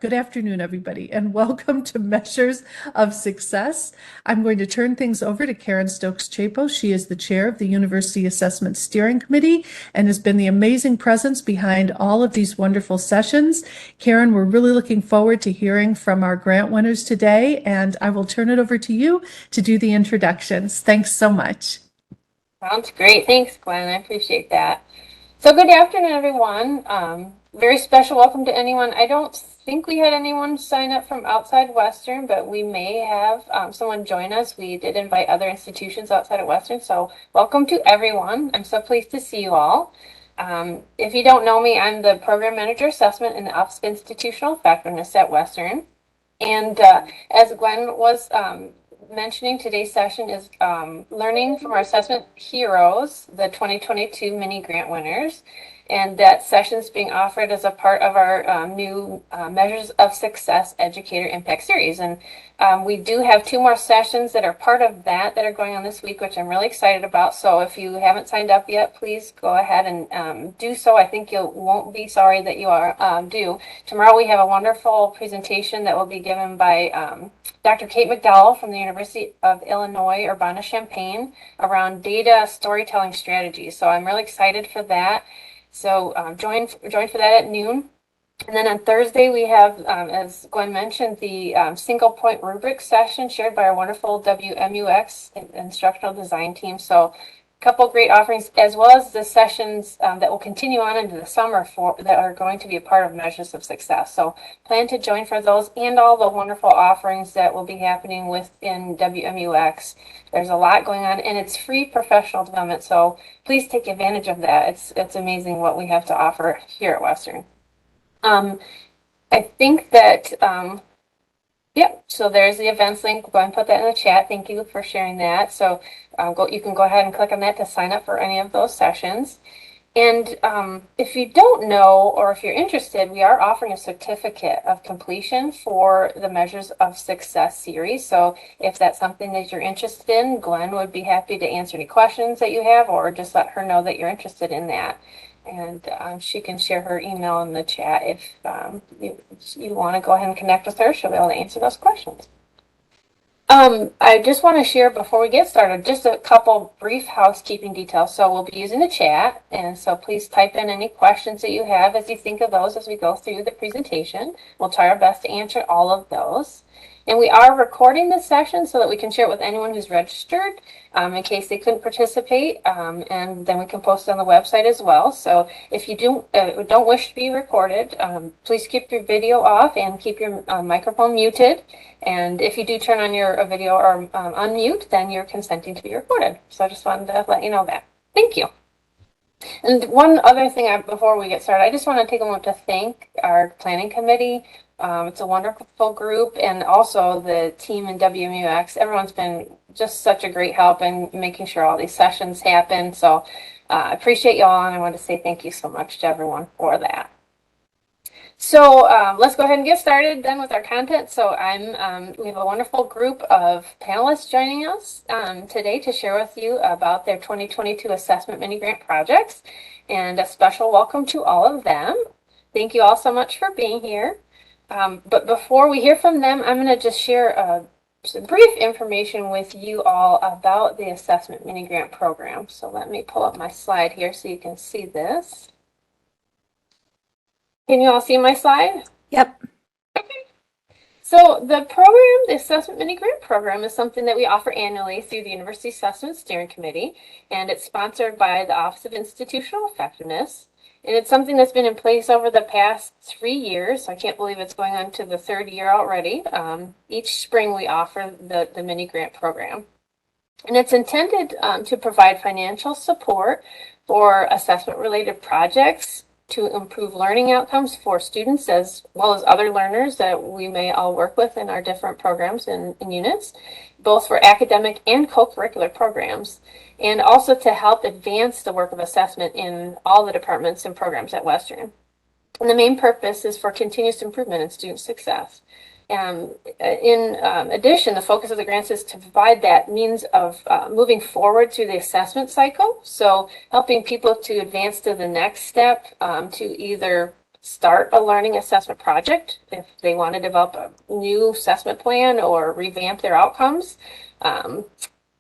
Good afternoon, everybody, and welcome to Measures of Success. I'm going to turn things over to Karen Stokes-Chapo. She is the chair of the University Assessment Steering Committee and has been the amazing presence behind all of these wonderful sessions. Karen, we're really looking forward to hearing from our grant winners today, and I will turn it over to you to do the introductions. Thanks so much. Sounds great. Thanks, Glenn. I appreciate that. So good afternoon, everyone. Very special welcome to anyone. I don't think we had anyone sign up from outside Western, but we may have someone join us. We did invite other institutions outside of Western, so welcome to everyone. I'm so pleased to see you all. If you don't know me, I'm the Program Manager Assessment in the Office of Institutional Effectiveness at Western. And as Glenn was mentioning, today's session is learning from our assessment heroes, the 2022 mini grant winners. And that session is being offered as a part of our new Measures of Success Educator Impact Series. And we do have 2 more sessions that are part of that are going on this week, which I'm really excited about. So if you haven't signed up yet, please go ahead and do so. I think you won't be sorry that you are do. Tomorrow we have a wonderful presentation that will be given by Dr. Kate McDowell from the University of Illinois Urbana-Champaign around data storytelling strategies. So I'm really excited for that. So join for that at noon. And then on Thursday, we have, as Glenn mentioned, the single point rubric session shared by our wonderful WMUX instructional design team. So a couple great offerings, as well as the sessions that will continue on into the summer that are going to be a part of Measures of Success. So plan to join for those and all the wonderful offerings that will be happening within WMUX. There's a lot going on, and it's free professional development. So please take advantage of that. It's amazing what we have to offer here at Western. I think that, yep, so there's the events link. Go ahead and put that in the chat. Thank you for sharing that. So you can go ahead and click on that to sign up for any of those sessions. And if you don't know, or if you're interested, we are offering a certificate of completion for the Measures of Success series. So if that's something that you're interested in, Glenn would be happy to answer any questions that you have, or just let her know that you're interested in that. And she can share her email in the chat if you want to go ahead and connect with her. She'll be able to answer those questions. I just want to share before we get started just a couple brief housekeeping details. So we'll be using the chat, and so please type in any questions that you have as you think of those as we go through the presentation. We'll try our best to answer all of those. And we are recording this session so that we can share it with anyone who's registered in case they couldn't participate, and then we can post it on the website as well. So if you don't wish to be recorded, please keep your video off and keep your microphone muted. And if you do turn on your video or unmute, then you're consenting to be recorded. So I just wanted to let you know that. Thank you. And one other thing before we get started, I just want to take a moment to thank our planning committee. It's a wonderful group, and also the team in WMUX. Everyone's been just such a great help in making sure all these sessions happen. So I appreciate y'all, and I want to say thank you so much to everyone for that. So let's go ahead and get started then with our content. So we have a wonderful group of panelists joining us today to share with you about their 2022 assessment mini grant projects, and a special welcome to all of them. Thank you all so much for being here. But before we hear from them, I'm going to just share some brief information with you all about the assessment mini grant program. So let me pull up my slide here so you can see this. Can you all see my slide? Yep. Okay. So the program, the Assessment Mini Grant Program, is something that we offer annually through the University Assessment Steering Committee, and it's sponsored by the Office of Institutional Effectiveness. And it's something that's been in place over the past 3 years. I can't believe it's going on to the 3rd year already. Each spring we offer the mini grant program. And it's intended to provide financial support for assessment-related projects to improve learning outcomes for students as well as other learners that we may all work with in our different programs and units, both for academic and co-curricular programs, and also to help advance the work of assessment in all the departments and programs at Western. And the main purpose is for continuous improvement in student success. In addition, the focus of the grants is to provide that means of moving forward through the assessment cycle. So helping people to advance to the next step, to either start a learning assessment project, if they want to develop a new assessment plan or revamp their outcomes.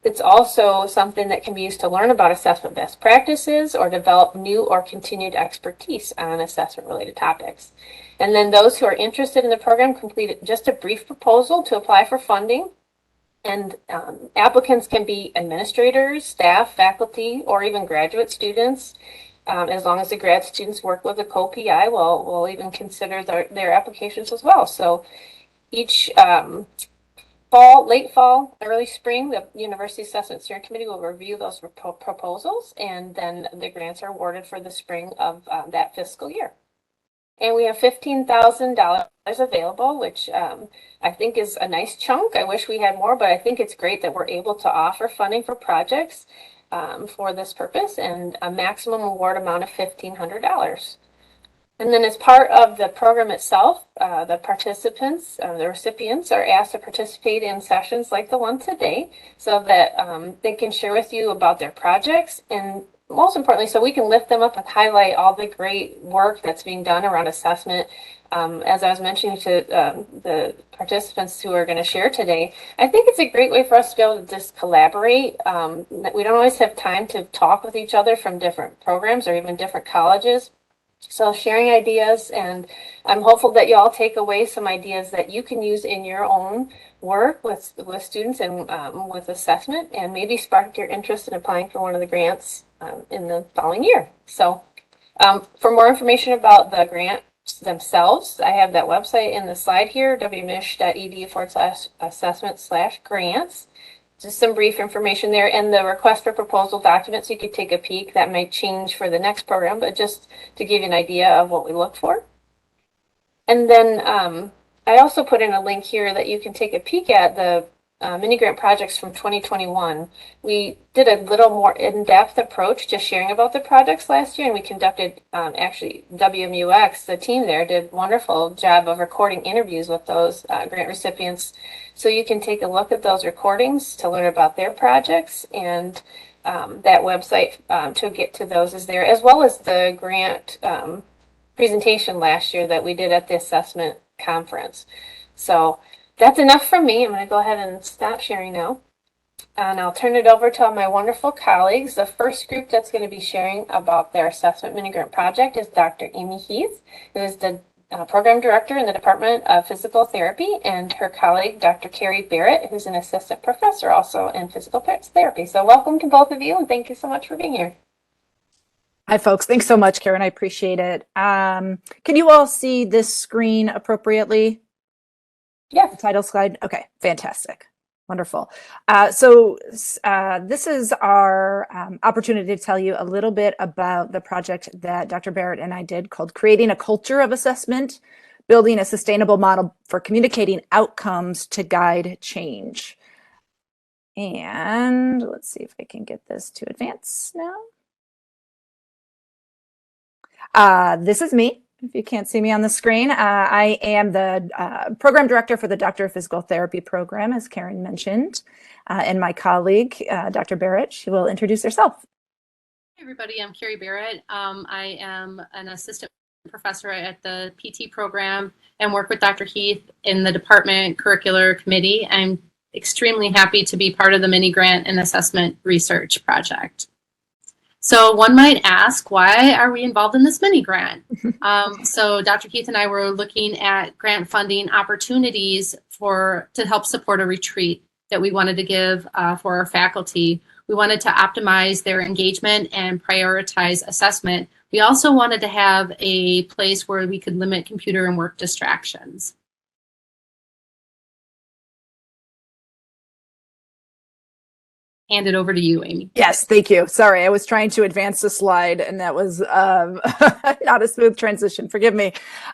It's also something that can be used to learn about assessment best practices or develop new or continued expertise on assessment related topics. And then those who are interested in the program complete just a brief proposal to apply for funding. And applicants can be administrators, staff, faculty, or even graduate students. As long as the grad students work with a co-PI, we'll even consider their applications as well. So each fall, late fall, early spring, the University Assessment Steering Committee will review those proposals, and then the grants are awarded for the spring of that fiscal year. And we have $15,000 available, which I think is a nice chunk. I wish we had more, but I think it's great that we're able to offer funding for projects for this purpose, and a maximum award amount of $1,500. And then as part of the program itself, the participants, the recipients are asked to participate in sessions like the one today so that they can share with you about their projects, and most importantly, so we can lift them up and highlight all the great work that's being done around assessment. As I was mentioning to the participants who are going to share today, I think it's a great way for us to be able to just collaborate. We don't always have time to talk with each other from different programs or even different colleges. So sharing ideas, and I'm hopeful that you all take away some ideas that you can use in your own work with students and with assessment, and maybe spark your interest in applying for one of the grants in the following year. So for more information about the grants themselves, I have that website in the slide here, wmich.edu/assessment/grants. Just some brief information there, and the request for proposal documents, you could take a peek. That might change for the next program, but just to give you an idea of what we look for. And then I also put in a link here that you can take a peek at the mini grant projects from 2021. We did a little more in-depth approach to sharing about the projects last year, and we conducted, actually, WMUX, the team there, did a wonderful job of recording interviews with those grant recipients. So you can take a look at those recordings to learn about their projects, and that website to get to those is there, as well as the grant presentation last year that we did at the assessment conference. So that's enough from me. I'm going to go ahead and stop sharing now. And I'll turn it over to my wonderful colleagues. The first group that's going to be sharing about their assessment mini grant project is Dr. Amy Heath, who is the program director in the Department of Physical Therapy, and her colleague, Dr. Carrie Barrett, who's an assistant professor also in physical therapy. So welcome to both of you, and thank you so much for being here. Hi, folks. Thanks so much, Karen. I appreciate it. Can you all see this screen appropriately? Yeah. The title slide. Okay, fantastic. Wonderful. This is our opportunity to tell you a little bit about the project that Dr. Barrett and I did called Creating a Culture of Assessment, Building a Sustainable Model for Communicating Outcomes to Guide Change. And let's see if I can get this to advance now. This is me. If you can't see me on the screen, I am the program director for the Doctor of Physical Therapy program, as Karen mentioned, and my colleague, Dr. Barrett, she will introduce herself. Hey everybody, I'm Carrie Barrett. I am an assistant professor at the PT program and work with Dr. Heath in the department curricular committee. I'm extremely happy to be part of the mini grant and assessment research project. So one might ask, why are we involved in this mini grant? So Dr. Keith and I were looking at grant funding opportunities to help support a retreat that we wanted to give for our faculty. We wanted to optimize their engagement and prioritize assessment. We also wanted to have a place where we could limit computer and work distractions. Hand it over to you, Amy. Yes, thank you. Sorry, I was trying to advance the slide and that was not a smooth transition. Forgive me.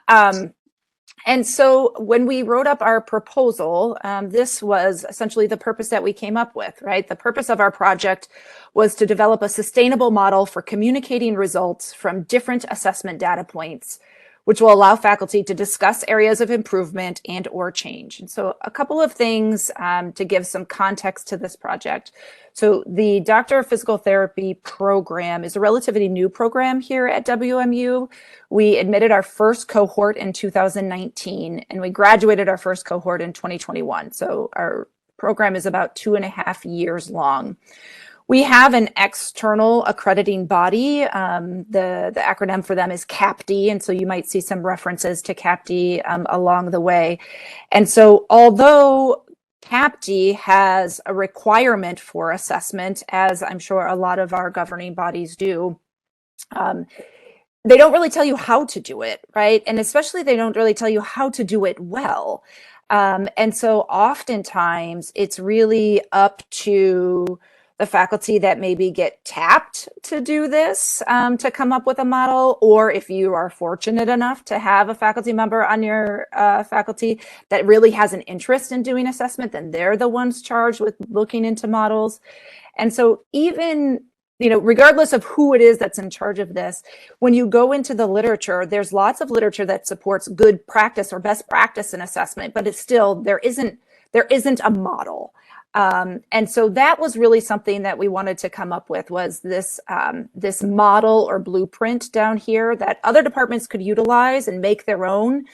And so when we wrote up our proposal, this was essentially the purpose that we came up with, right? The purpose of our project was to develop a sustainable model for communicating results from different assessment data points which will allow faculty to discuss areas of improvement and or change. And so a couple of things to give some context to this project. So the Doctor of Physical Therapy program is a relatively new program here at WMU. We admitted our first cohort in 2019, and we graduated our first cohort in 2021. So our program is about 2.5 years long. We have an external accrediting body. The acronym for them is CAPD, and so you might see some references to CAPD along the way. And so although CAPD has a requirement for assessment, as I'm sure a lot of our governing bodies do, they don't really tell you how to do it, right? And especially they don't really tell you how to do it well. And so oftentimes it's really up to the faculty that maybe get tapped to do this, to come up with a model, or if you are fortunate enough to have a faculty member on your faculty that really has an interest in doing assessment, then they're the ones charged with looking into models. And so even, you know, regardless of who it is that's in charge of this, when you go into the literature, there's lots of literature that supports good practice or best practice in assessment, but it's still, there isn't a model. And so that was really something that we wanted to come up with, was this this model or blueprint down here that other departments could utilize and make their own,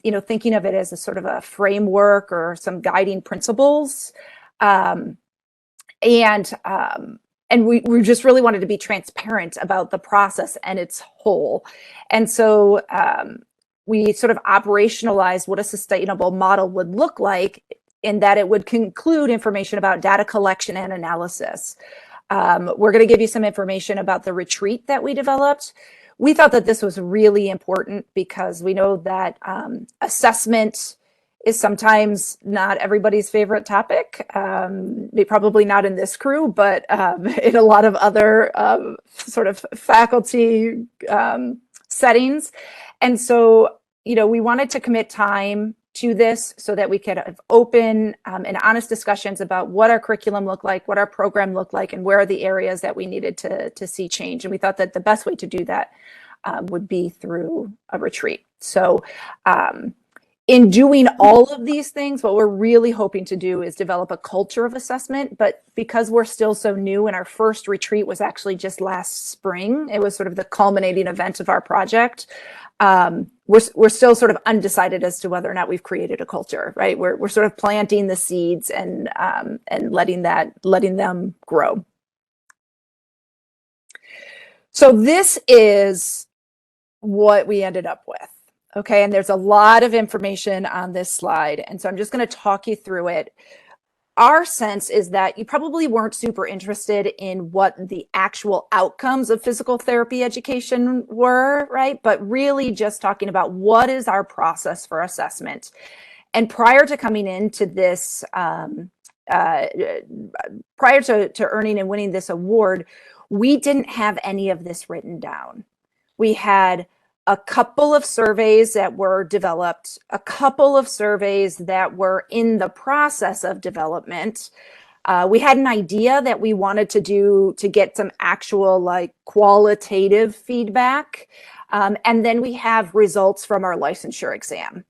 you know, thinking of it as a sort of a framework or some guiding principles. And we just really wanted to be transparent about the process and its whole. And so we sort of operationalized what a sustainable model would look like, in that it would conclude information about data collection and analysis. We're going to give you some information about the retreat that we developed. We thought that this was really important because we know that assessment is sometimes not everybody's favorite topic. Probably not in this crew, but in a lot of other sort of faculty settings. And so, you know, we wanted to commit time to this so that we could have open and honest discussions about what our curriculum looked like, what our program looked like, and where are the areas that we needed to see change. And we thought that the best way to do that would be through a retreat. So in doing all of these things, what we're really hoping to do is develop a culture of assessment. But because we're still so new, and our first retreat was actually just last spring, it was sort of the culminating event of our project. We're still sort of undecided as to whether or not we've created a culture, right? We're sort of planting the seeds and letting them grow. So this is what we ended up with. Okay, and there's a lot of information on this slide, and so I'm just going to talk you through it. Our sense is that you probably weren't super interested in what the actual outcomes of physical therapy education were, right? But really just talking about what is our process for assessment. And prior to coming into this, prior to earning and winning this award, we didn't have any of this written down. We had a couple of surveys that were developed, a couple of surveys that were in the process of development. We had an idea that we wanted to do to get some actual like qualitative feedback. And then we have results from our licensure exam.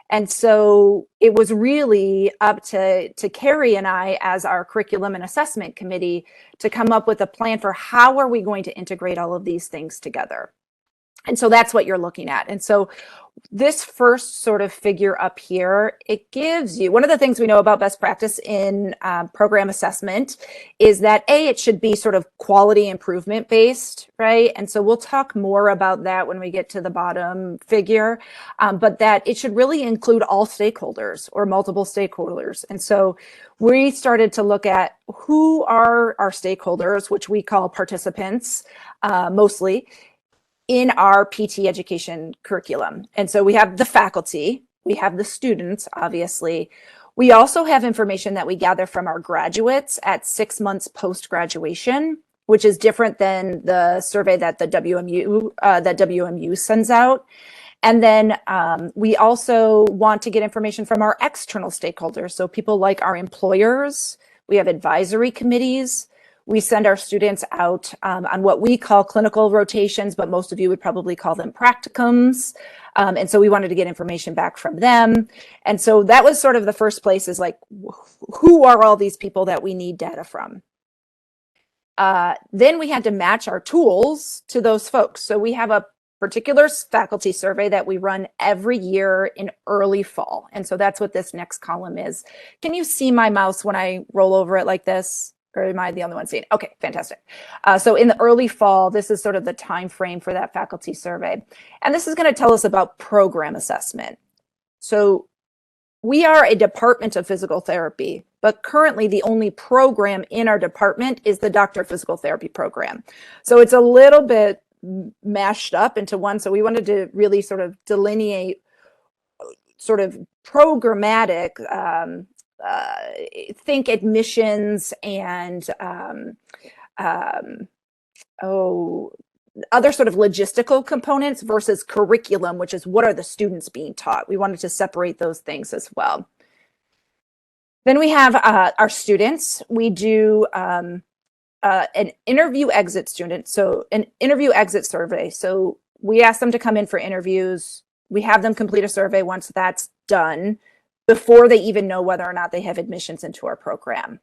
And so it was really up to Carrie and I as our curriculum and assessment committee to come up with a plan for how are we going to integrate all of these things together. And so that's what you're looking at. And so this first sort of figure up here, it gives you, one of the things we know about best practice in program assessment is that it should be sort of quality improvement based, right? And so we'll talk more about that when we get to the bottom figure, but that it should really include all stakeholders or multiple stakeholders. And so we started to look at who are our stakeholders, which we call participants mostly, in our PT education curriculum. And so we have the faculty, we have the students, obviously. We also have information that we gather from our graduates at 6 months post-graduation, which is different than the survey that the WMU sends out. And then we also want to get information from our external stakeholders. So people like our employers, we have advisory committees, we send our students out on what we call clinical rotations, but most of you would probably call them practicums. And so we wanted to get information back from them. And so that was sort of the first place, is like, who are all these people that we need data from? Then we had to match our tools to those folks. So we have a particular faculty survey that we run every year in early fall. And so that's what this next column is. Can you see my mouse when I roll over it like this? Or am I the only one seeing? Okay, fantastic. So in the early fall, this is sort of the time frame for that faculty survey. And this is going to tell us about program assessment. So we are a department of physical therapy, but currently the only program in our department is the Doctor of Physical Therapy program. So it's a little bit mashed up into one. So we wanted to really sort of delineate sort of programmatic, think admissions and other sort of logistical components versus curriculum, which is what are the students being taught. We wanted to separate those things as well. Then we have our students. We do an interview exit student, so an interview exit survey. So we ask them to come in for interviews. We have them complete a survey once that's done before they even know whether or not they have admissions into our program.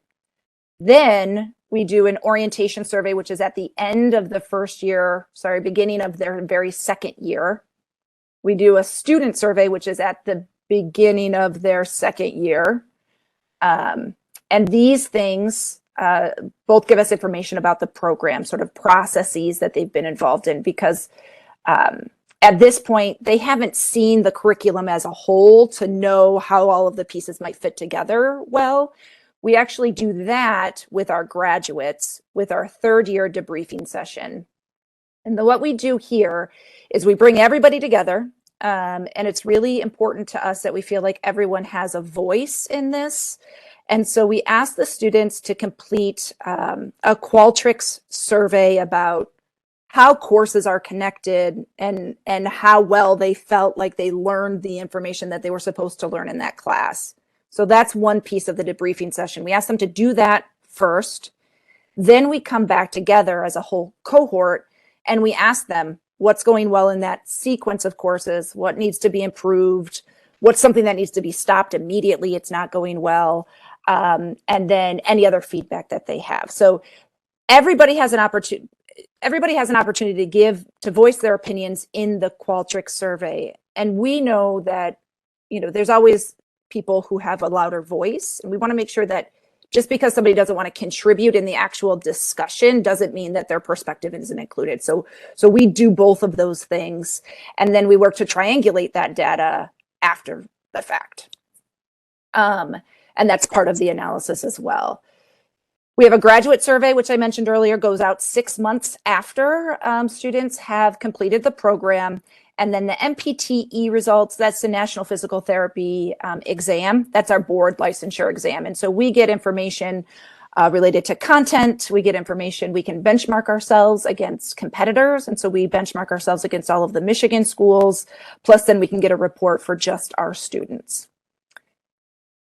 Then we do an orientation survey, which is at the end of the first year, beginning of their very second year. We do a student survey, which is at the beginning of their second year. And these things both give us information about the program, sort of processes that they've been involved in, because at this point, they haven't seen the curriculum as a whole to know how all of the pieces might fit together well. We actually do that with our graduates, with our third year debriefing session. And what we do here is we bring everybody together. And it's really important to us that we feel like everyone has a voice in this. And so we ask the students to complete a Qualtrics survey about how courses are connected and how well they felt like they learned the information that they were supposed to learn in that class. So that's one piece of the debriefing session. We ask them to do that first. Then we come back together as a whole cohort and we ask them what's going well in that sequence of courses, what needs to be improved, what's something that needs to be stopped immediately, it's not going well, and then any other feedback that they have. So everybody has an opportunity to voice their opinions in the Qualtrics survey. And we know that, there's always people who have a louder voice. And we want to make sure that just because somebody doesn't want to contribute in the actual discussion doesn't mean that their perspective isn't included. So we do both of those things. And then we work to triangulate that data after the fact. And that's part of the analysis as well. We have a graduate survey, which I mentioned earlier, goes out 6 months after students have completed the program. And then the NPTE results, that's the National Physical Therapy exam. That's our board licensure exam. And so we get information related to content. We get information. We can benchmark ourselves against competitors. And so we benchmark ourselves against all of the Michigan schools. Plus, then we can get a report for just our students.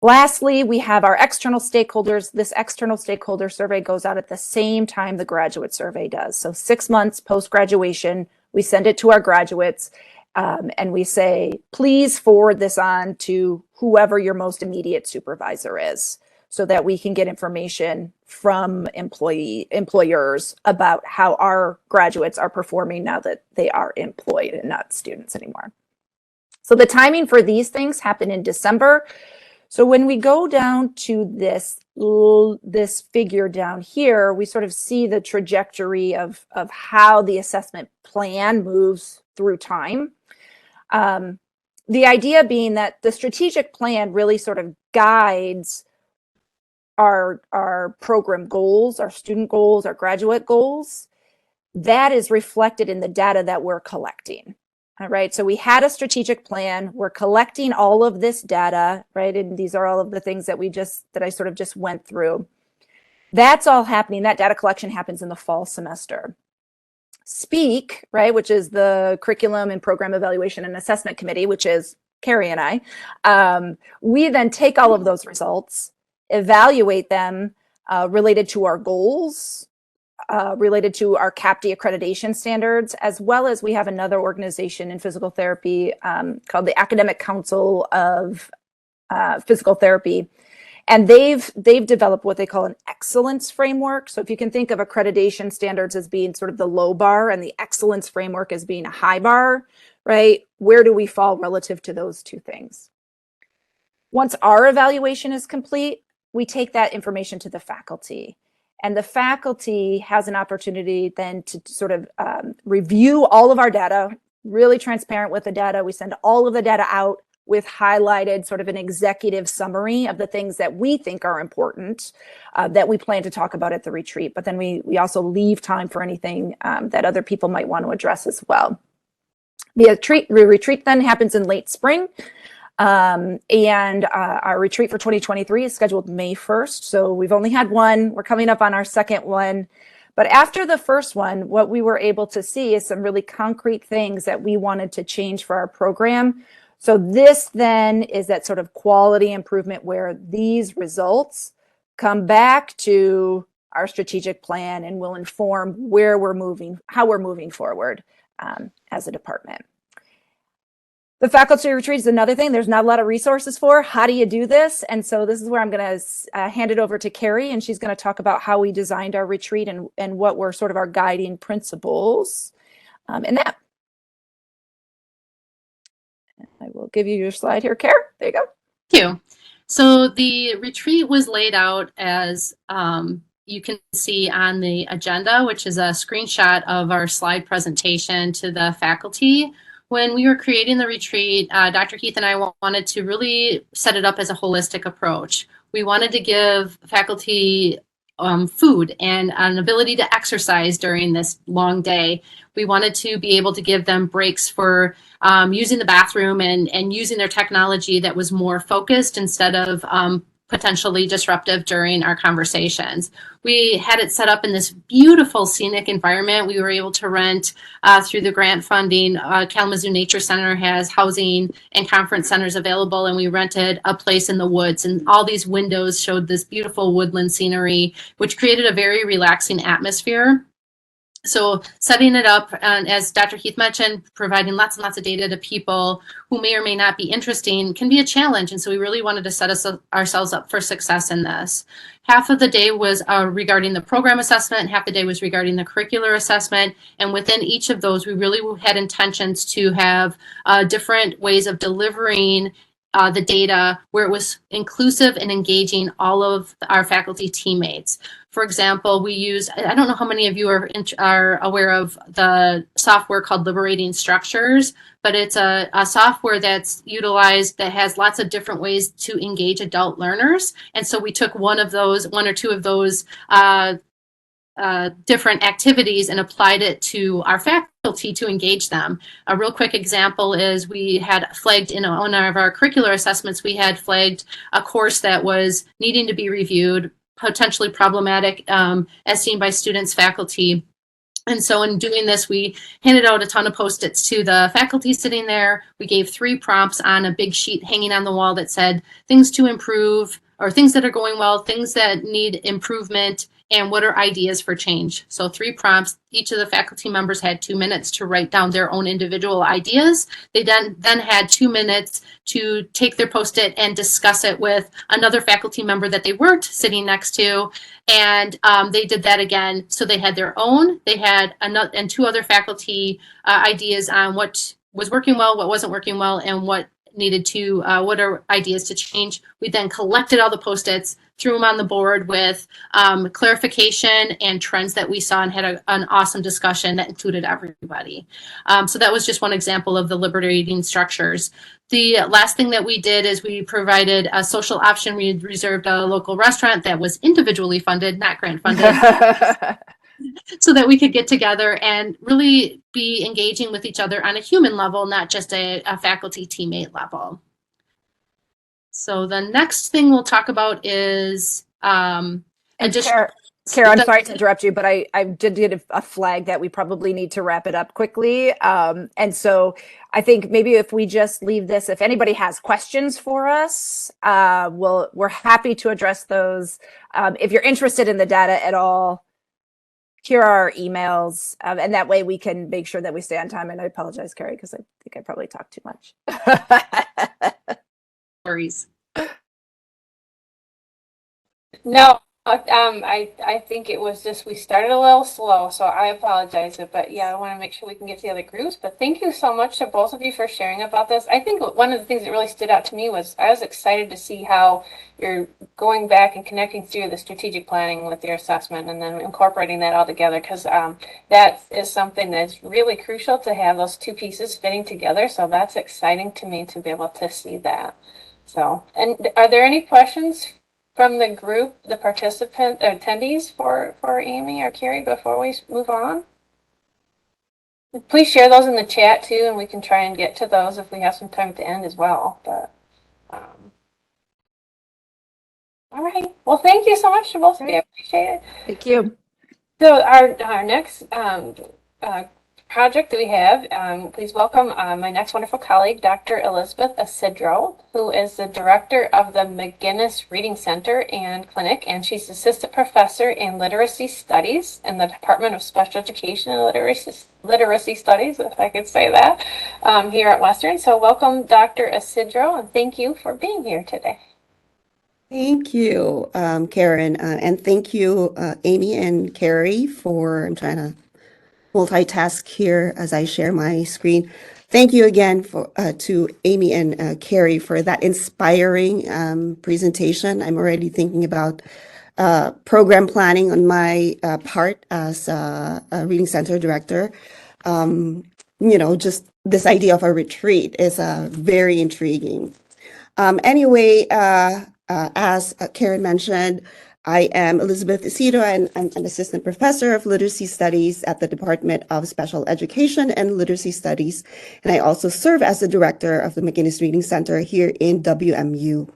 Lastly, we have our external stakeholders. This external stakeholder survey goes out at the same time the graduate survey does. So 6 months post-graduation, we send it to our graduates and we say, please forward this on to whoever your most immediate supervisor is so that we can get information from employers about how our graduates are performing now that they are employed and not students anymore. So the timing for these things happen in December. So when we go down to this figure down here, we sort of see the trajectory of how the assessment plan moves through time. The idea being that the strategic plan really sort of guides our program goals, our student goals, our graduate goals. That is reflected in the data that we're collecting. All right, so we had a strategic plan. We're collecting all of this data, right? And these are all of the things that I sort of just went through. That's all happening. That data collection happens in the fall semester. SPEAK, right, which is the Curriculum and Program Evaluation and Assessment Committee, which is Carrie and I, we then take all of those results, evaluate them, related to our goals, related to our CAPTE accreditation standards, as well as we have another organization in physical therapy called the Academic Council of Physical Therapy. And they've developed what they call an excellence framework. So if you can think of accreditation standards as being sort of the low bar and the excellence framework as being a high bar, right? Where do we fall relative to those two things? Once our evaluation is complete, we take that information to the faculty. And the faculty has an opportunity then to sort of review all of our data, really transparent with the data. We send all of the data out with highlighted sort of an executive summary of the things that we think are important that we plan to talk about at the retreat. But then we also leave time for anything that other people might want to address as well. The retreat then happens in late spring. And our retreat for 2023 is scheduled May 1st. So we've only had one. We're coming up on our second one. But after the first one, what we were able to see is some really concrete things that we wanted to change for our program. So this then is that sort of quality improvement where these results come back to our strategic plan and will inform where we're moving, how we're moving forward as a department. The faculty retreat is another thing there's not a lot of resources for. How do you do this? And so this is where I'm going to hand it over to Carrie, and she's going to talk about how we designed our retreat and what were sort of our guiding principles in that. I will give you your slide here, Carrie. There you go. Thank you. So the retreat was laid out as you can see on the agenda, which is a screenshot of our slide presentation to the faculty. When we were creating the retreat, Dr. Heath and I wanted to really set it up as a holistic approach. We wanted to give faculty food and an ability to exercise during this long day. We wanted to be able to give them breaks for using the bathroom and using their technology that was more focused instead of potentially disruptive during our conversations. We had it set up in this beautiful scenic environment. We were able to rent through the grant funding. Kalamazoo Nature Center has housing and conference centers available, and we rented a place in the woods, and all these windows showed this beautiful woodland scenery, which created a very relaxing atmosphere. So setting it up, as Dr. Heath mentioned, providing lots and lots of data to people who may or may not be interesting can be a challenge. And so we really wanted to set ourselves up for success in this. Half of the day was regarding the program assessment, and half the day was regarding the curricular assessment. And within each of those, we really had intentions to have different ways of delivering the data where it was inclusive and engaging all of our faculty teammates. For example, we use, I don't know how many of you are aware of the software called Liberating Structures, but it's a software that's utilized that has lots of different ways to engage adult learners. And so we took one or two of those different activities and applied it to our faculty to engage them. A real quick example is we had flagged in one of our curricular assessments, we had flagged a course that was needing to be reviewed, potentially problematic as seen by students, faculty. And so in doing this, we handed out a ton of Post-its to the faculty sitting there. We gave 3 prompts on a big sheet hanging on the wall that said things to improve, or things that are going well, things that need improvement, and what are ideas for change. So 3 prompts. Each of the faculty members had 2 minutes to write down their own individual ideas. They then had 2 minutes to take their Post-it and discuss it with another faculty member that they weren't sitting next to. And they did that again. So they had their own, they had another, and 2 other faculty ideas on what was working well, what wasn't working well, and what needed to, what are ideas to change. We then collected all the Post-its, threw them on the board with clarification and trends that we saw, and had an awesome discussion that included everybody. So that was just one example of the liberating structures. The last thing that we did is we provided a social option. We reserved a local restaurant that was individually funded, not grant funded, so that we could get together and really be engaging with each other on a human level, not just a faculty teammate level. So the next thing we'll talk about is And Kara, I'm sorry to interrupt you, but I did get a flag that we probably need to wrap it up quickly. And so I think maybe if we just leave this, if anybody has questions for us, we're happy to address those. If you're interested in the data at all, here are our emails, and that way we can make sure that we stay on time. And I apologize, Carrie, because I think I probably talked too much. Worries. No, I think it was just, we started a little slow, so I apologize. But yeah, I want to make sure we can get to the other groups. But thank you so much to both of you for sharing about this. I think one of the things that really stood out to me was I was excited to see how you're going back and connecting through the strategic planning with your assessment and then incorporating that all together, because that is something that's really crucial to have those two pieces fitting together. So that's exciting to me to be able to see that. So, and are there any questions from the group, the participant attendees for Amy or Carrie before we move on? Please share those in the chat too, and we can try and get to those if we have some time at the end as well. But all right. Well, thank you so much to both of you. I appreciate it. Thank you. So our next project that we have, please welcome my next wonderful colleague, Dr. Elizabeth Isidro, who is the director of the McGinnis Reading Center and Clinic, and she's assistant professor in literacy studies in the Department of Special Education and Literacy Studies, if I could say that, here at Western. So welcome, Dr. Isidro, and thank you for being here today. Thank you, Karen, and thank you, Amy and Carrie, for, I'm trying to multitask here as I share my screen. Thank you again to Amy and Carrie for that inspiring presentation. I'm already thinking about program planning on my part as a reading center director. Just this idea of a retreat is very intriguing. Anyway, as Karen mentioned, I am Elizabeth Isidro, and I'm an assistant professor of literacy studies at the Department of Special Education and Literacy Studies. And I also serve as the director of the McGinnis Reading Center here in WMU.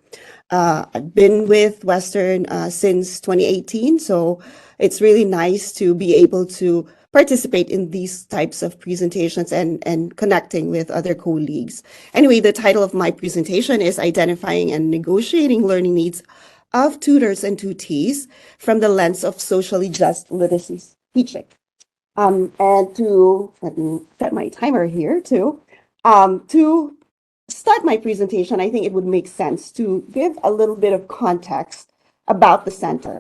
I've been with Western since 2018, so it's really nice to be able to participate in these types of presentations and connecting with other colleagues. Anyway, the title of my presentation is Identifying and Negotiating Learning Needs of Tutors and Tutees from the Lens of Socially Just Literacy Teaching. And to, let me set my timer here too, to start my presentation, I think it would make sense to give a little bit of context about the center.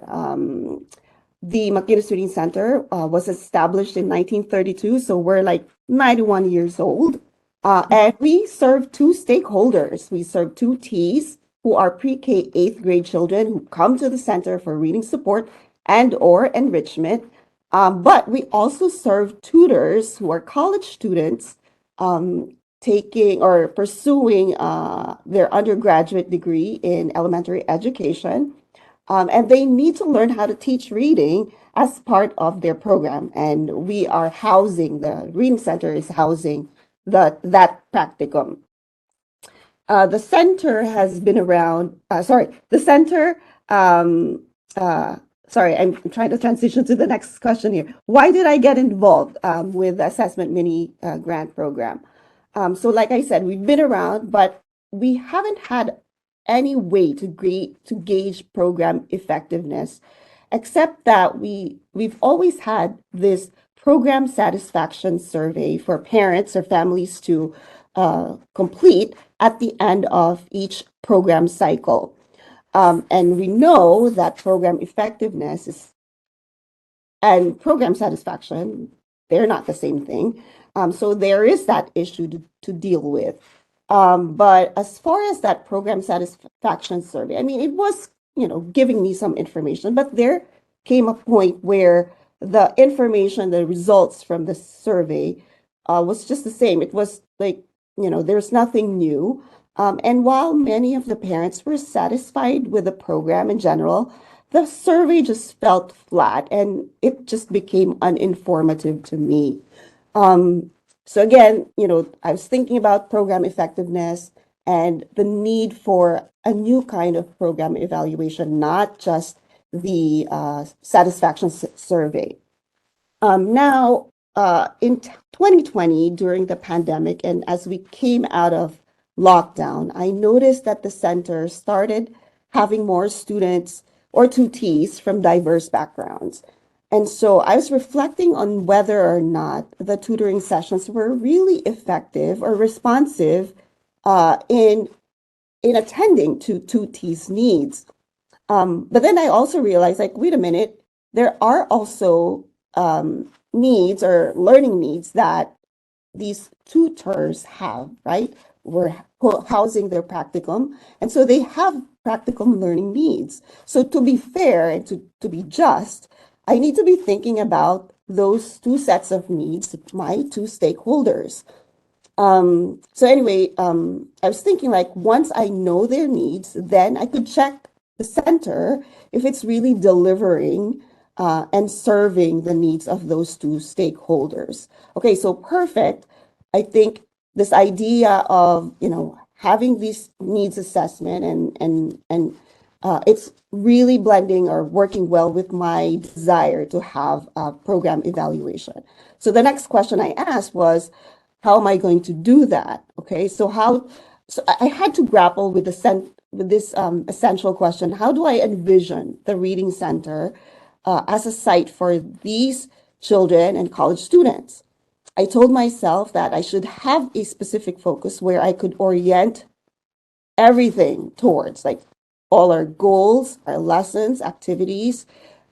The McGinnis Reading Center was established in 1932, so we're like 91 years old. And we serve two stakeholders. We serve tutees, who are pre-K 8th grade children who come to the center for reading support and or enrichment. But we also serve tutors who are college students taking or pursuing their undergraduate degree in elementary education. And they need to learn how to teach reading as part of their program. And we are housing, the Reading Center is housing that practicum. The center has been around, sorry, I'm trying to transition to the next question here. Why did I get involved with the Assessment Mini Grant Program? So like I said, we've been around, but we haven't had any way to gauge program effectiveness, except that we've always had this program satisfaction survey for parents or families to complete at the end of each program cycle. And we know that program effectiveness and program satisfaction, they're not the same thing. So there is that issue to deal with. But as far as that program satisfaction survey, I mean, it was, giving me some information, but there came a point where the information, the results from the survey was just the same. It was like, there's nothing new. And while many of the parents were satisfied with the program in general, the survey just felt flat and it just became uninformative to me. So again, I was thinking about program effectiveness and the need for a new kind of program evaluation, not just the satisfaction survey. Now, in 2020, during the pandemic, and as we came out of lockdown, I noticed that the center started having more students or tutees from diverse backgrounds. And so I was reflecting on whether or not the tutoring sessions were really effective or responsive in attending to tutees' needs. But then I also realized, like, wait a minute, there are also needs or learning needs that these tutors have, right? We're housing their practicum, and so they have practicum learning needs. So to be fair and to be just, I need to be thinking about those two sets of needs, my two stakeholders. So anyway, I was thinking, like, once I know their needs, then I could check the center if it's really delivering and serving the needs of those two stakeholders. Okay, so perfect. I think this idea of, having these needs assessment and it's really blending or working well with my desire to have a program evaluation. So the next question I asked was, how am I going to do that? Okay, so I had to grapple with this essential question: how do I envision the reading center as a site for these children and college students? I told myself that I should have a specific focus where I could orient everything towards, like, all our goals, our lessons, activities.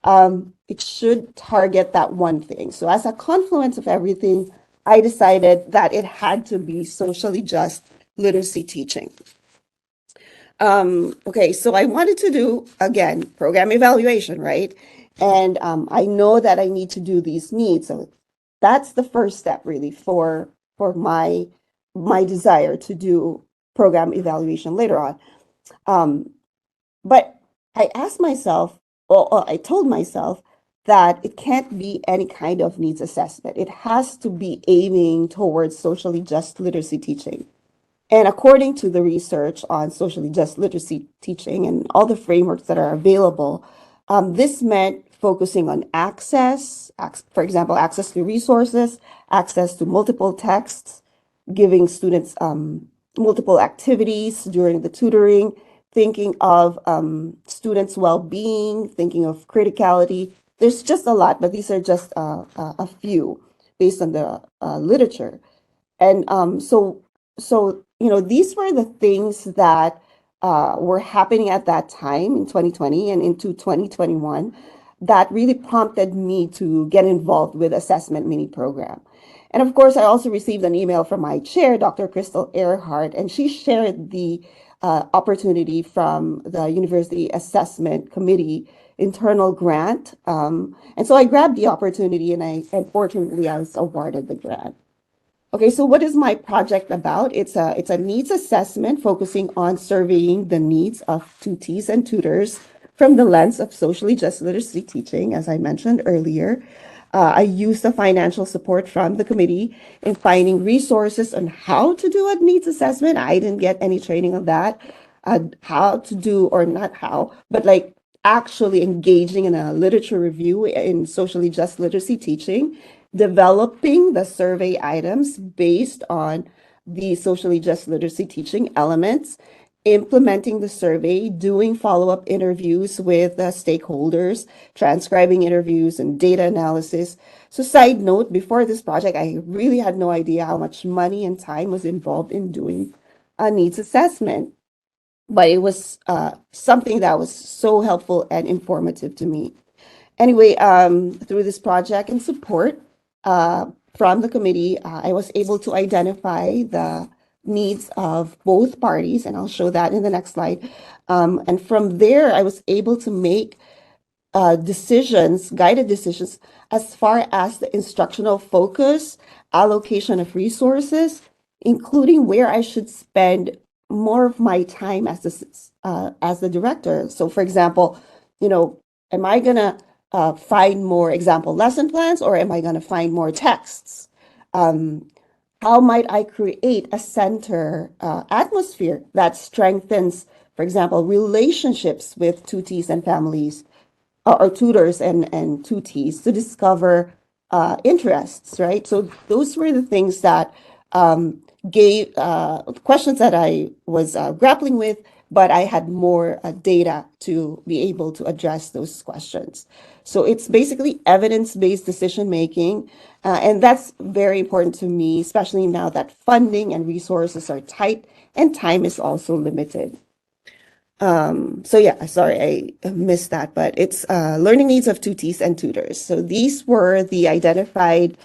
It should target that one thing. So as a confluence of everything, I decided that it had to be socially just literacy teaching. Okay, so I wanted to do, again, program evaluation, right? And I know that I need to do these needs. So that's the first step, really, for my desire to do program evaluation later on. But I asked myself, or I told myself, that it can't be any kind of needs assessment. It has to be aiming towards socially just literacy teaching. And according to the research on socially just literacy teaching and all the frameworks that are available, this meant focusing on access, for example, access to resources, access to multiple texts, giving students multiple activities during the tutoring, thinking of students' well-being, thinking of criticality. There's just a lot, but these are just a few based on the literature. And so these were the things that were happening at that time in 2020 and into 2021 that really prompted me to get involved with assessment mini program. And of course, I also received an email from my chair, Dr. Crystal Earhart, and she shared the opportunity from the University Assessment Committee internal grant. And so I grabbed the opportunity, and fortunately I was awarded the grant. Okay, so what is my project about? It's a needs assessment focusing on surveying the needs of tutees and tutors from the lens of socially just literacy teaching, as I mentioned earlier. I used the financial support from the committee in finding resources on how to do a needs assessment. I didn't get any training on that, how to do, or not how, but like actually engaging in a literature review in socially just literacy teaching, developing the survey items based on the socially just literacy teaching elements, implementing the survey, doing follow-up interviews with stakeholders, transcribing interviews and data analysis. So side note, before this project, I really had no idea how much money and time was involved in doing a needs assessment. But it was something that was so helpful and informative to me. Anyway, through this project and support from the committee, I was able to identify the needs of both parties, and I'll show that in the next slide. And from there, I was able to make decisions, guided decisions, as far as the instructional focus, allocation of resources, including where I should spend more of my time as the director. So, for example, am I gonna find more example lesson plans, or am I gonna find more texts? How might I create a center atmosphere that strengthens, for example, relationships with tutees and families? or tutors and tutees to discover interests, right? So those were the things that gave questions that I was grappling with, but I had more data to be able to address those questions. So it's basically evidence-based decision making, and that's very important to me, especially now that funding and resources are tight and time is also limited. So yeah, sorry, I missed that, but it's learning needs of tutees and tutors. So these were the identified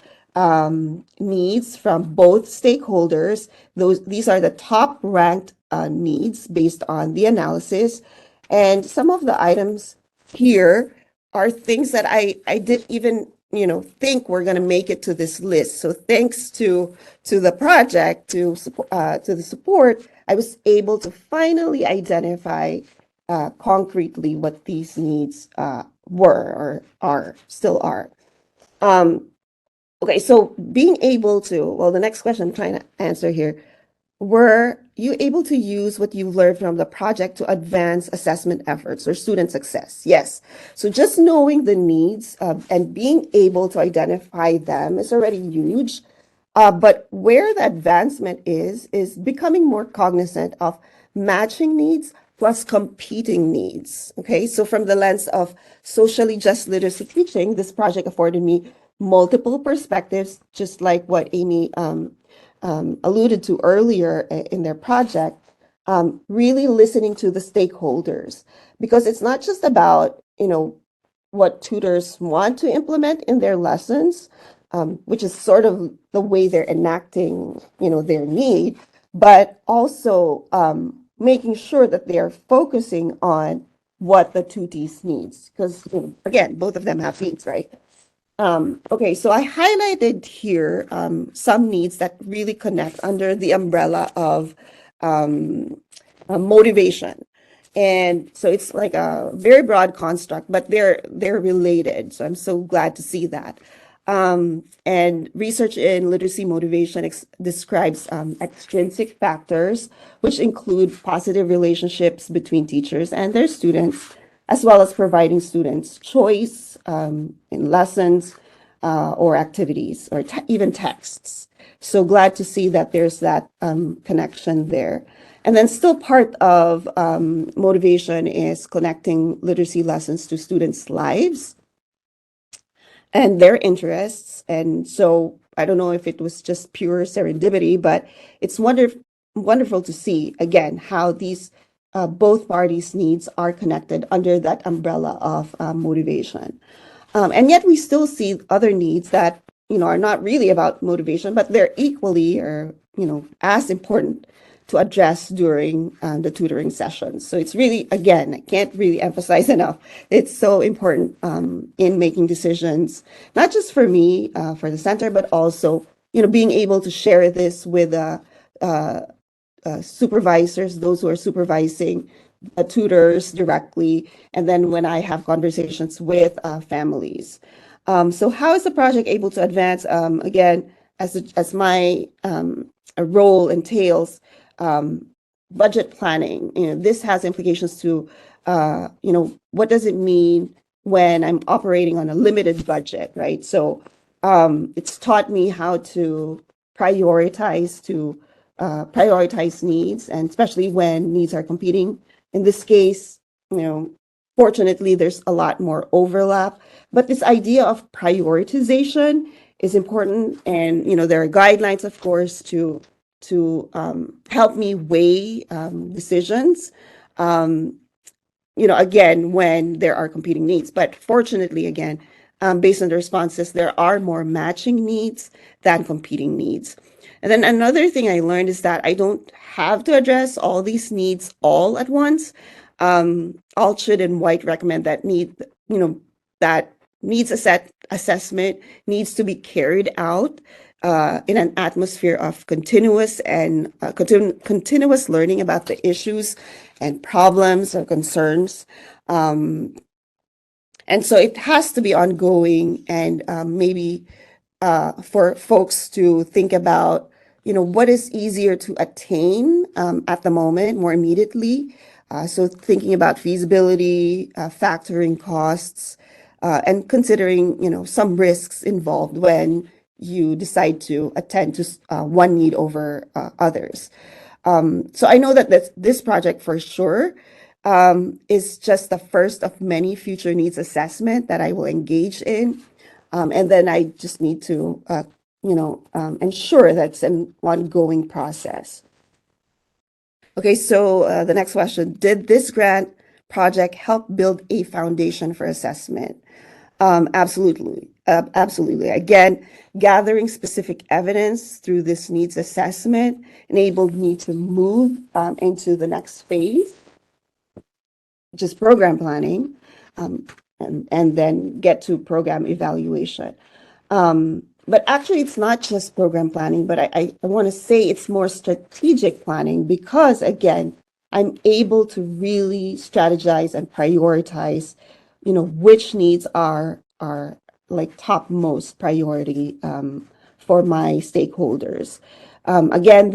needs from both stakeholders. These are the top ranked needs based on the analysis. And some of the items here are things that I didn't even, think we're going to make it to this list. So thanks to the project, to the support, I was able to finally identify concretely what these needs were or still are. Okay, so being able to, well, the next question I'm trying to answer here, were you able to use what you've learned from the project to advance assessment efforts or student success? Yes. So just knowing the needs and being able to identify them is already huge. But where the advancement is becoming more cognizant of matching needs plus competing needs. Okay, so from the lens of socially just literacy teaching, this project afforded me multiple perspectives, just like what Amy alluded to earlier in their project, really listening to the stakeholders, because it's not just about, what tutors want to implement in their lessons, which is sort of the way they're enacting, their need, but also making sure that they are focusing on what the tutees needs, because again, both of them have needs, right? Okay, so I highlighted here some needs that really connect under the umbrella of motivation. And so it's like a very broad construct, but they're related. So I'm so glad to see that. And research in literacy motivation describes extrinsic factors, which include positive relationships between teachers and their students, as well as providing students choice in lessons or activities or even texts. So glad to see that there's that connection there. And then still part of motivation is connecting literacy lessons to students' lives and their interests. And so I don't know if it was just pure serendipity, but it's wonderful to see, again, how these both parties' needs are connected under that umbrella of motivation. And yet we still see other needs that, are not really about motivation, but they're equally or, as important to address during the tutoring sessions. So it's really, again, I can't really emphasize enough. It's so important in making decisions, not just for me, for the center, but also, being able to share this with supervisors, those who are supervising tutors directly, and then when I have conversations with families. So how is the project able to advance? Again, as my role entails budget planning, this has implications to, what does it mean when I'm operating on a limited budget, right? So it's taught me how to prioritize needs, and especially when needs are competing. In this case, fortunately, there's a lot more overlap, but this idea of prioritization is important. And, there are guidelines, of course, to help me weigh decisions, again, when there are competing needs. But fortunately, again, based on the responses, there are more matching needs than competing needs. And then another thing I learned is that I don't have to address all these needs all at once. Altschul and White recommend that that needs assessment needs to be carried out in an atmosphere of continuous learning about the issues and problems or concerns. And so it has to be ongoing, and maybe for folks to think about, what is easier to attain at the moment, more immediately, So thinking about feasibility, factoring costs, and considering, some risks involved when you decide to attend to one need over others. So I know that this project for sure is just the first of many future needs assessment that I will engage in. And then I just need to, ensure that's an ongoing process. Okay, so the next question, did this grant project help build a foundation for assessment? Absolutely. Absolutely. Again, gathering specific evidence through this needs assessment enabled me to move into the next phase, which is program planning, and then get to program evaluation. But actually, it's not just program planning, but I want to say it's more strategic planning because, again, I'm able to really strategize and prioritize, which needs are like topmost priority for my stakeholders. Again,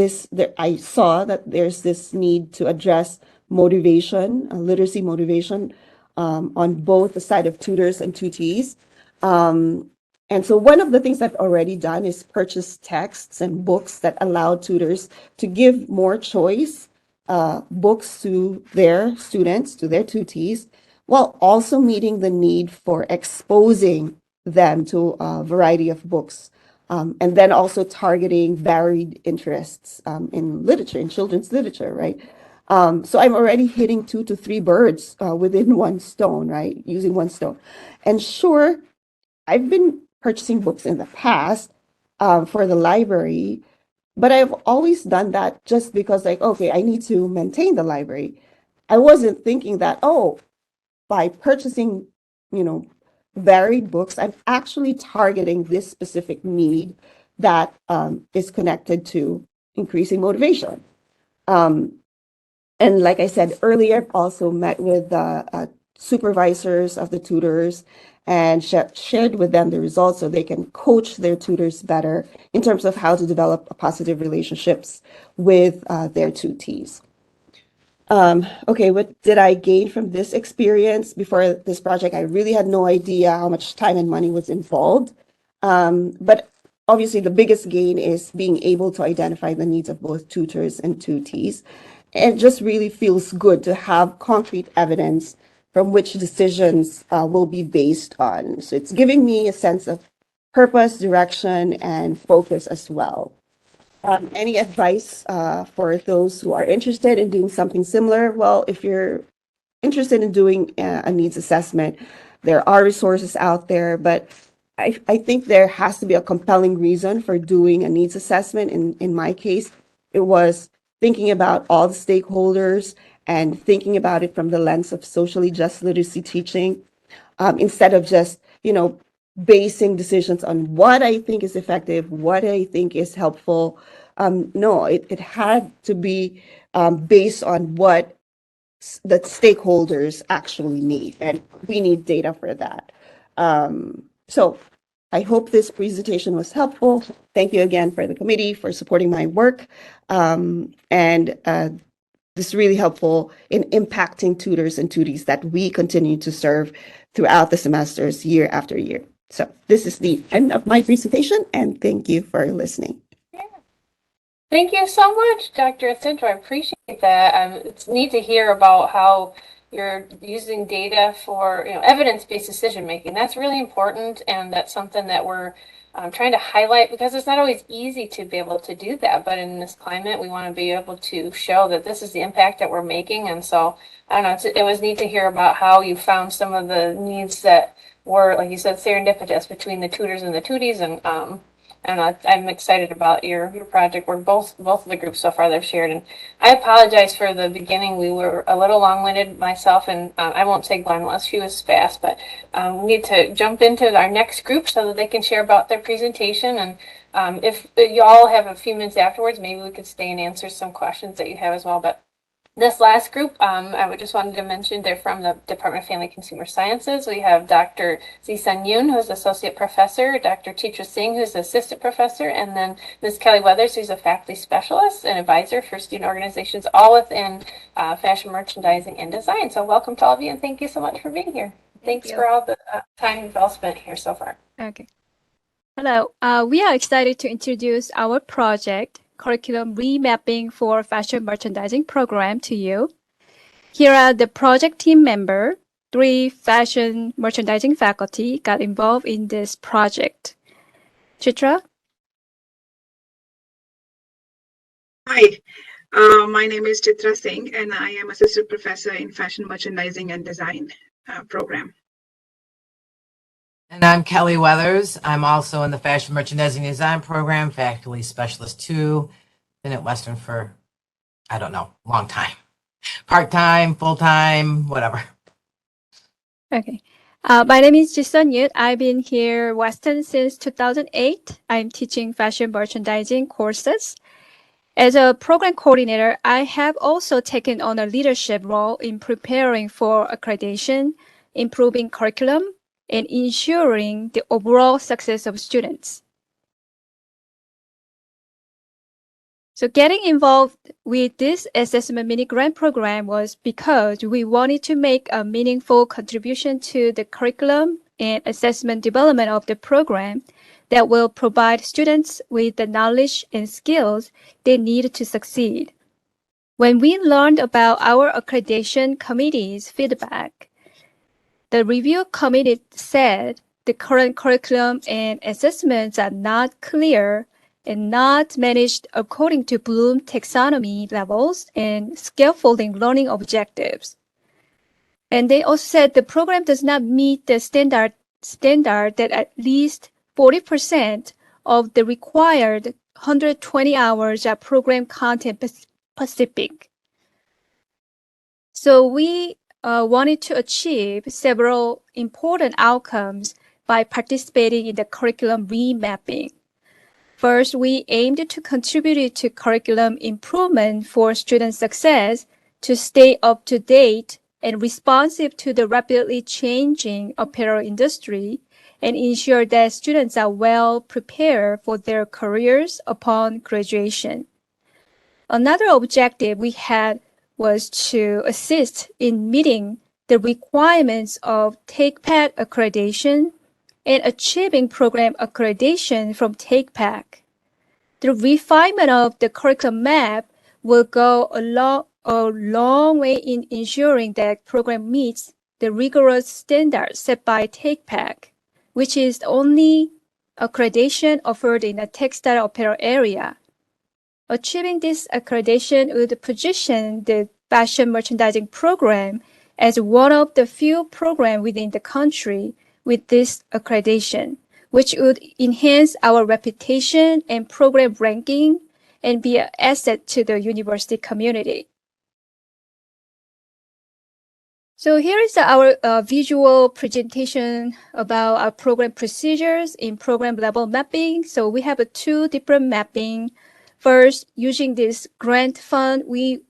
I saw that there's this need to address motivation, literacy motivation, on both the side of tutors and tutees. And so one of the things I've already done is purchase texts and books that allow tutors to give more choice books to their students, to their tutees, while also meeting the need for exposing them to a variety of books. And then also targeting varied interests in literature, in children's literature, right? So I'm already hitting 2 to 3 birds within one stone, right? Using one stone. And sure, I've been purchasing books in the past for the library, but I've always done that just because, like, okay, I need to maintain the library. I wasn't thinking that, oh, by purchasing, varied books, I'm actually targeting this specific need that is connected to increasing motivation. And like I said earlier, I've also met with supervisors of the tutors and shared with them the results so they can coach their tutors better in terms of how to develop positive relationships with their tutees. Okay, what did I gain from this experience? Before this project, I really had no idea how much time and money was involved. But obviously, the biggest gain is being able to identify the needs of both tutors and tutees. It just really feels good to have concrete evidence from which decisions will be based on. So it's giving me a sense of purpose, direction, and focus as well. Any advice for those who are interested in doing something similar? Well, if you're interested in doing a needs assessment, there are resources out there, but I think there has to be a compelling reason for doing a needs assessment. In my case, it was thinking about all the stakeholders and thinking about it from the lens of socially just literacy teaching, instead of just, basing decisions on what I think is effective, what I think is helpful. No, it had to be based on what the stakeholders actually need, and we need data for that. So I hope this presentation was helpful. Thank you again for the committee for supporting my work. This is really helpful in impacting tutors and tutees that we continue to serve throughout the semesters year after year. So this is the end of my presentation, and thank you for listening. Thank you so much, Dr. Jacinto. I appreciate that. It's neat to hear about how you're using data for evidence-based decision making. That's really important, and that's something that we're trying to highlight because it's not always easy to be able to do that. But in this climate, we want to be able to show that this is the impact that we're making. And so, I don't know, it was neat to hear about how you found some of the needs that were, like you said, serendipitous between the tutors and the tutees. And I'm excited about your project work, both of the groups so far they've shared. And I apologize for the beginning. We were a little long-winded myself, and I won't say Glenn was. She was fast, but we need to jump into our next group so that they can share about their presentation. And if you all have a few minutes afterwards, maybe we could stay and answer some questions that you have as well. But This last group, I would just wanted to mention they're from the Department of Family and Consumer Sciences. We have Dr. Zisun Yoon, who's Associate Professor, Dr. Chitra Singh, who's Assistant Professor, and then Ms. Kelly Weathers, who's a Faculty Specialist and Advisor for student organizations, all within fashion merchandising and design. So welcome to all of you, and thank you so much for being here. Thanks you. for all the time you've all spent here so far. Okay. Hello. We are excited to introduce our project, Curriculum Remapping for Fashion Merchandising Program, to you. Here are the project team member. 3 fashion merchandising faculty got involved in this project. Chitra? Hi, my name is Chitra Singh, and I am Assistant Professor in Fashion Merchandising and Design program. And I'm Kelly Weathers. I'm also in the Fashion Merchandising Design program, Faculty Specialist 2. Been at Western for, I don't know, long time. Part-time, full-time, whatever. Okay. My name is Jisun Yut. I've been here Western since 2008. I'm teaching fashion merchandising courses. As a program coordinator, I have also taken on a leadership role in preparing for accreditation, improving curriculum, and ensuring the overall success of students. So getting involved with this assessment mini grant program was because we wanted to make a meaningful contribution to the curriculum and assessment development of the program that will provide students with the knowledge and skills they need to succeed. When we learned about our accreditation committee's feedback, the review committee said the current curriculum and assessments are not clear and not managed according to Bloom taxonomy levels and scaffolding learning objectives. And they also said the program does not meet the standard that at least 40% of the required 120 hours are program content specific. So we wanted to achieve several important outcomes by participating in the curriculum remapping. First, we aimed to contribute to curriculum improvement for student success to stay up to date and responsive to the rapidly changing apparel industry and ensure that students are well prepared for their careers upon graduation. Another objective we had was to assist in meeting the requirements of TakePack accreditation and achieving program accreditation from TakePack. The refinement of the curriculum map will go a long way in ensuring that program meets the rigorous standards set by TakePack, which is the only accreditation offered in the textile apparel area. Achieving this accreditation would position the fashion merchandising program as one of the few programs within the country with this accreditation, which would enhance our reputation and program ranking and be an asset to the university community. So here is our visual presentation about our program procedures in program level mapping. So we have 2 different mapping. First, using this grant fund, we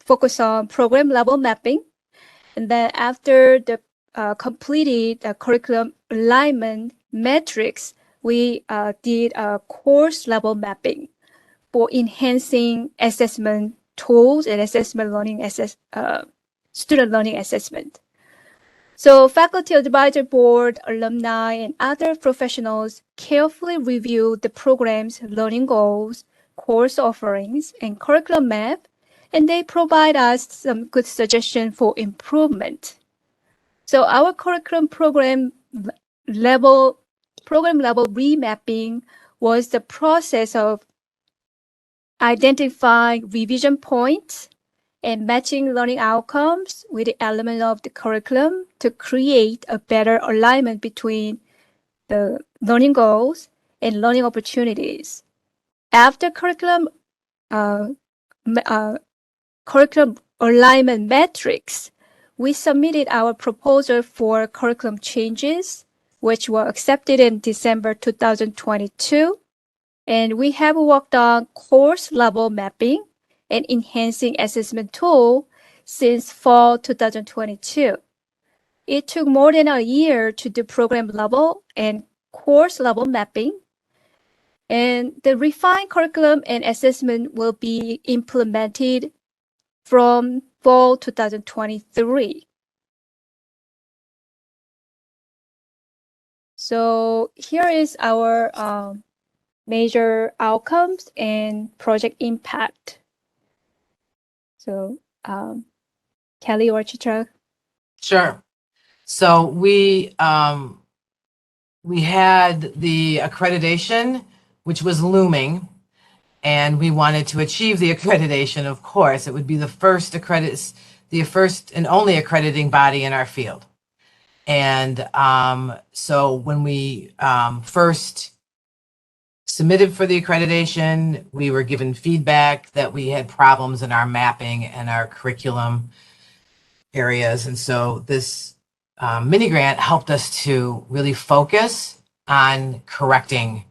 focus on program level mapping. And then after the completed curriculum alignment metrics, we did a course level mapping for enhancing assessment tools and assessment learning student learning assessment. So faculty advisory board, alumni, and other professionals carefully review the program's learning goals, course offerings, and curriculum map, and they provide us some good suggestions for improvement. So our program level remapping was the process of identifying revision points and matching learning outcomes with the element of the curriculum to create a better alignment between the learning goals and learning opportunities. After curriculum alignment metrics, we submitted our proposal for curriculum changes, which were accepted in December 2022. And we have worked on course level mapping and enhancing assessment tool since fall 2022. It took more than a year to do program level and course level mapping. And the refined curriculum and assessment will be implemented from fall 2023. So here is our major outcomes and project impact. So Kelly or Chitra? Sure. So we had the accreditation, which was looming, and we wanted to achieve the accreditation. Of course, it would be the first and only accrediting body in our field. And so when we first submitted for the accreditation, we were given feedback that we had problems in our mapping and our curriculum areas. And so this mini grant helped us to really focus on correcting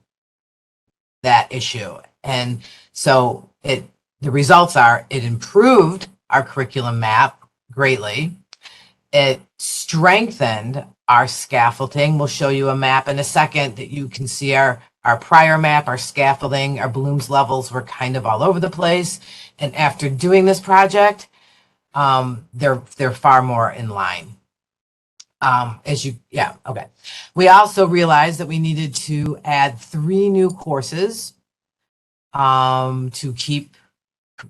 that issue. And so the results are, it improved our curriculum map greatly. It strengthened our scaffolding. We'll show you a map in a second that you can see our prior map, our scaffolding, our Bloom's levels were kind of all over the place. And after doing this project, they're far more in line. Okay. We also realized that we needed to add 3 new courses to keep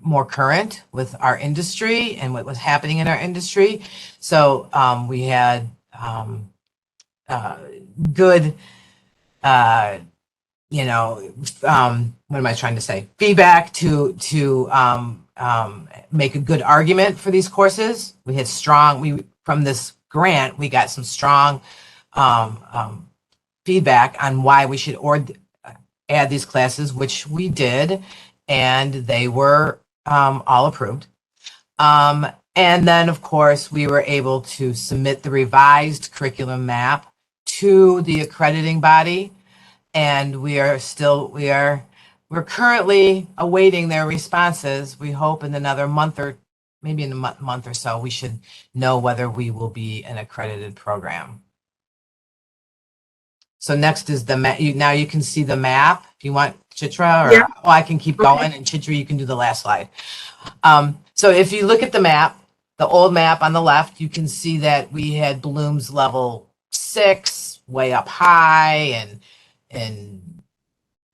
more current with our industry and what was happening in our industry. So we had good, what am I trying to say? Feedback to make a good argument for these courses. We had from this grant, we got some strong feedback on why we should add these classes, which we did, and they were all approved. And then, of course, we were able to submit the revised curriculum map to the accrediting body, and we're currently awaiting their responses. We hope in another month or maybe in a month or so, we should know whether we will be an accredited program. So next is the map. Now you can see the map. If you want, Chitra, or I can keep going, and Chitra, you can do the last slide. So if you look at the map, the old map on the left, you can see that we had Bloom's level 6 way up high, and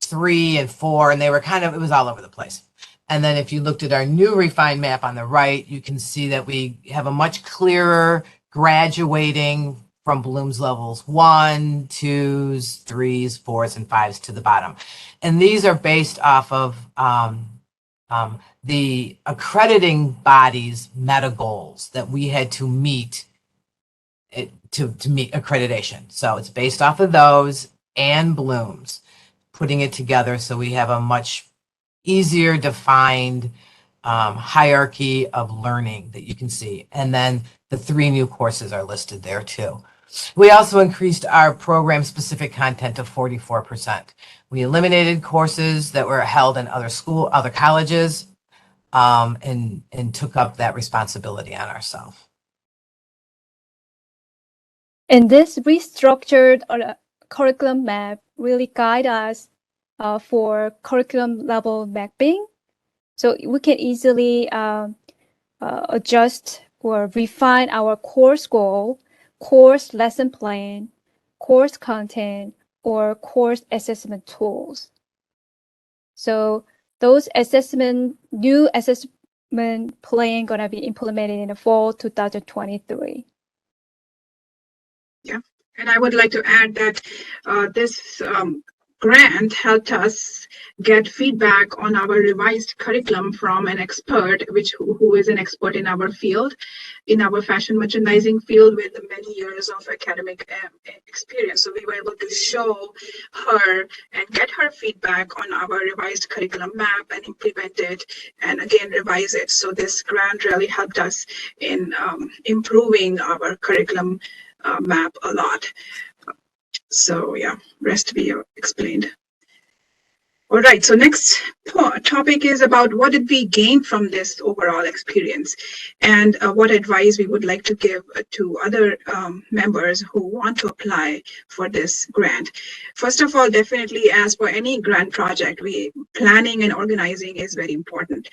3 and 4, and they were it was all over the place. And then if you looked at our new refined map on the right, you can see that we have a much clearer graduating from Bloom's levels 1, 2s, 3s, 4s, and 5s to the bottom. And these are based off of the accrediting body's meta goals that we had to meet to meet accreditation. So it's based off of those and Bloom's, putting it together so we have a much easier defined hierarchy of learning that you can see. And then the 3 new courses are listed there too. We also increased our program specific content to 44%. We eliminated courses that were held in other colleges, and took up that responsibility on ourselves. And this restructured curriculum map really guide us for curriculum level mapping. So we can easily adjust or refine our course goal, course lesson plan, course content, or course assessment tools. So those new assessment plan gonna be implemented in the fall 2023. Yeah, and I would like to add that this grant helped us get feedback on our revised curriculum from an expert, who is an expert in our field, in our fashion merchandising field, with many years of academic experience. So we were able to show her and get her feedback on our revised curriculum map and implement it, and again revise it. So this grant really helped us in improving our curriculum map a lot. So yeah, rest to be explained. All right, so next topic is about what did we gain from this overall experience, and what advice we would like to give to other members who want to apply for this grant. First of all, definitely, as for any grant project, planning and organizing is very important.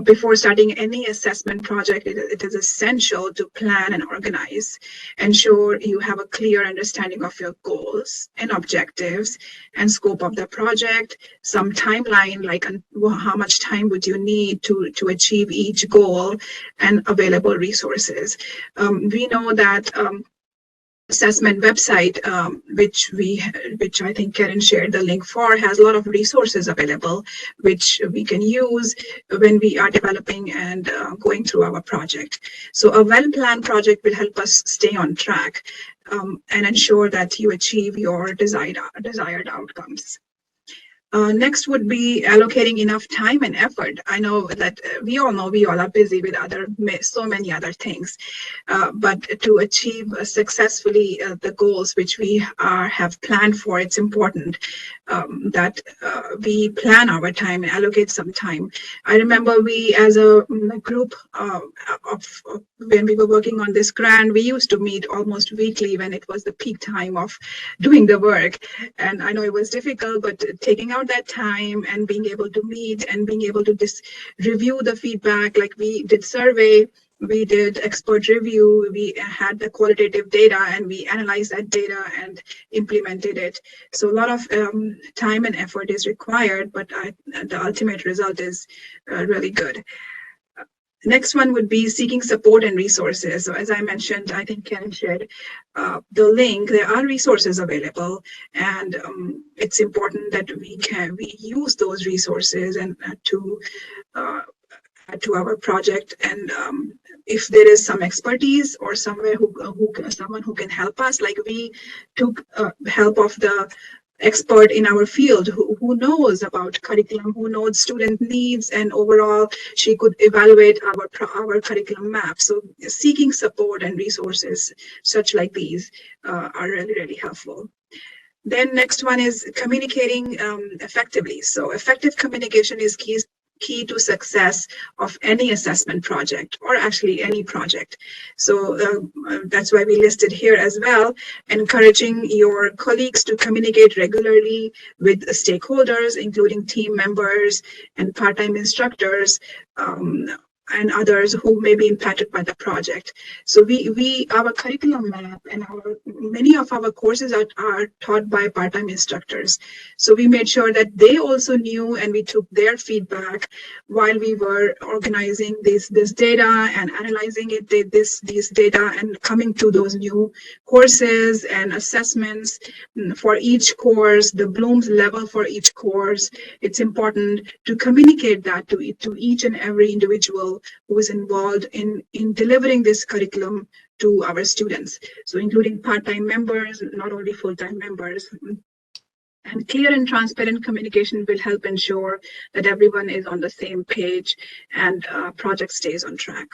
Before starting any assessment project, it is essential to plan and organize. Ensure you have a clear understanding of your goals and objectives and scope of the project, some timeline, like how much time would you need to achieve each goal, and available resources. We know that assessment website, which I think Karen shared the link for, has a lot of resources available, which we can use when we are developing and going through our project. So a well-planned project will help us stay on track and ensure that you achieve your desired outcomes. Next would be allocating enough time and effort. I know that we all are busy with so many other things, but to achieve successfully the goals which we have planned for, it's important that we plan our time and allocate some time. I remember we, as a group when we were working on this grant, we used to meet almost weekly when it was the peak time of doing the work. And I know it was difficult, but taking out that time and being able to meet and being able to just review the feedback, like we did survey, we did expert review, we had the qualitative data, and we analyzed that data and implemented it. So a lot of time and effort is required, but the ultimate result is really good. Next one would be seeking support and resources. So as I mentioned, I think Karen shared the link. There are resources available, and it's important that we use those resources and to add to our project. And if there is some expertise or someone who can help us, like we took help of the expert in our field who knows about curriculum, who knows student needs, and overall she could evaluate our curriculum map. So seeking support and resources such like these are really, really helpful. Then next one is communicating effectively. So effective communication is key to success of any assessment project, or actually any project. So that's why we listed here as well, encouraging your colleagues to communicate regularly with stakeholders, including team members and part-time instructors, and others who may be impacted by the project. So our curriculum map and many of our courses are taught by part-time instructors. So we made sure that they also knew, and we took their feedback while we were organizing this data and analyzing these data and coming to those new courses and assessments for each course, the Bloom's level for each course. It's important to communicate that to each and every individual who is involved in delivering this curriculum to our students. So including part-time members, not only full-time members. And clear and transparent communication will help ensure that everyone is on the same page and project stays on track.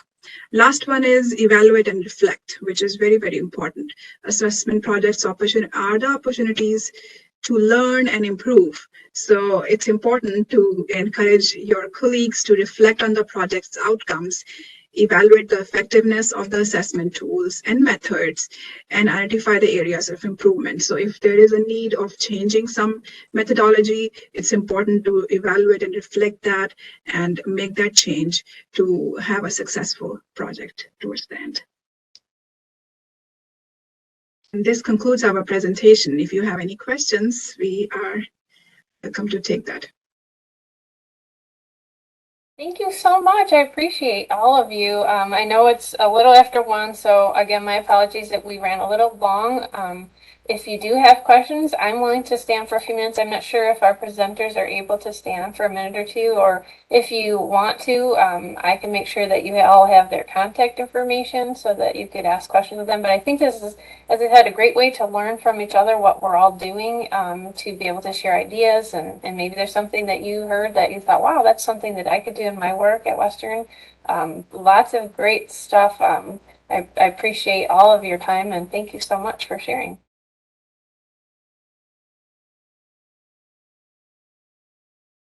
Last one is evaluate and reflect, which is very, very important. Assessment projects are the opportunities to learn and improve. So it's important to encourage your colleagues to reflect on the project's outcomes, evaluate the effectiveness of the assessment tools and methods, and identify the areas of improvement. So if there is a need of changing some methodology, it's important to evaluate and reflect that and make that change to have a successful project towards the end. And this concludes our presentation. If you have any questions, we are welcome to take that. Thank you so much. I appreciate all of you. I know it's a little after 1, so again, my apologies that we ran a little long. If you do have questions, I'm willing to stand for a few minutes. I'm not sure if our presenters are able to stand for a minute or two, or if you want to, I can make sure that you all have their contact information so that you could ask questions of them. But I think this is, as I said, a great way to learn from each other what we're all doing, to be able to share ideas, and maybe there's something that you heard that you thought, wow, that's something that I could do in my work at Western. Lots of great stuff. I appreciate all of your time, and thank you so much for sharing.